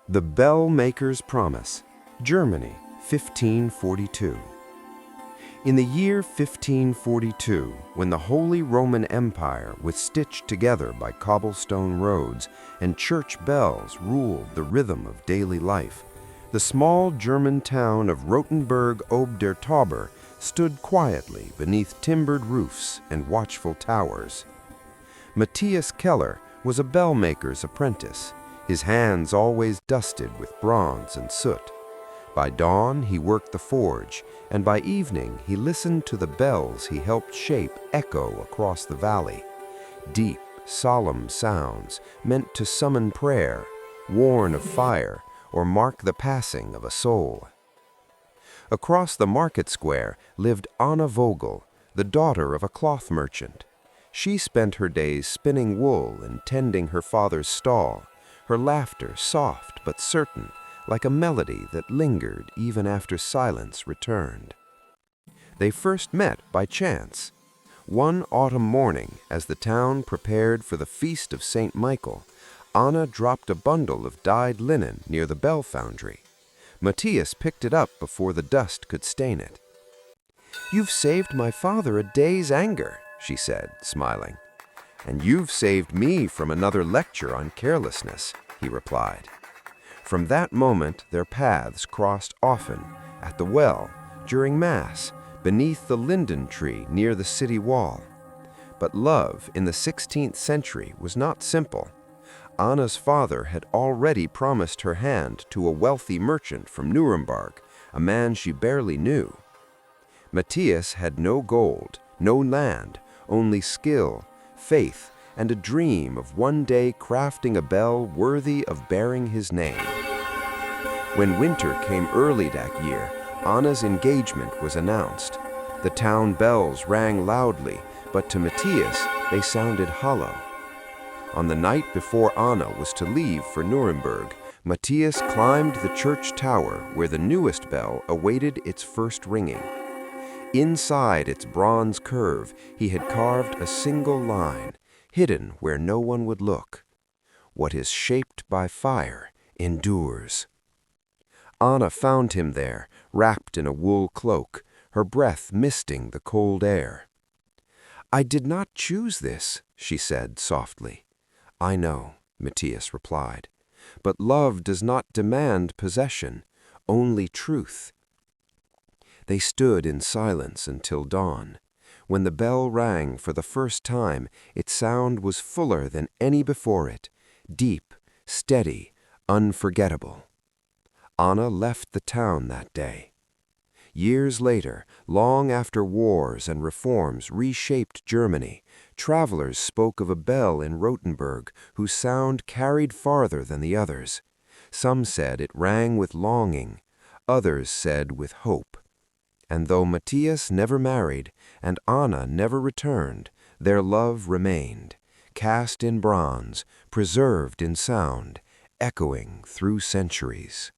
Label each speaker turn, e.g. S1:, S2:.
S1: The Bell Maker's Promise, Germany, 1542. In the year 1542, when the Holy Roman Empire was stitched together by cobblestone roads and church bells ruled the rhythm of daily life, the small German town of Rothenburg ob der Tauber stood quietly beneath timbered roofs and watchful towers. Matthias Keller was a bell maker's apprentice, his hands always dusted with bronze and soot. By dawn, he worked the forge, and by evening, he listened to the bells he helped shape echo across the valley. Deep, solemn sounds meant to summon prayer, warn of fire, or mark the passing of a soul. Across the market square lived Anna Vogel, the daughter of a cloth merchant. She spent her days spinning wool and tending her father's stall, her laughter soft but certain, like a melody that lingered even after silence returned. They first met by chance. One autumn morning, as the town prepared for the feast of St. Michael, Anna dropped a bundle of dyed linen near the bell foundry. Matthias picked it up before the dust could stain it. "You've saved my father a day's anger," she said, smiling. "And you've saved me from another lecture on carelessness," he replied. From that moment, their paths crossed often, at the well, during Mass, beneath the linden tree near the city wall. But love in the 16th century was not simple. Anna's father had already promised her hand to a wealthy merchant from Nuremberg, a man she barely knew. Matthias had no gold, no land, only skill, faith, and a dream of one day crafting a bell worthy of bearing his name. When winter came early that year, Anna's engagement was announced. The town bells rang loudly, but to Matthias they sounded hollow. On the night before Anna was to leave for Nuremberg, Matthias climbed the church tower where the newest bell awaited its first ringing. Inside its bronze curve, he had carved a single line, hidden where no one would look. "What is shaped by fire endures." Anna found him there, wrapped in a wool cloak, her breath misting the cold air. "I did not choose this," she said softly. "I know," Matthias replied, "but love does not demand possession, only truth." They stood in silence until dawn. When the bell rang for the first time, its sound was fuller than any before it, deep, steady, unforgettable. Anna left the town that day. Years later, long after wars and reforms reshaped Germany, travelers spoke of a bell in Rothenburg whose sound carried farther than the others. Some said it rang with longing, others said with hope. And though Matthias never married and Anna never returned, their love remained, cast in bronze, preserved in sound, echoing through centuries.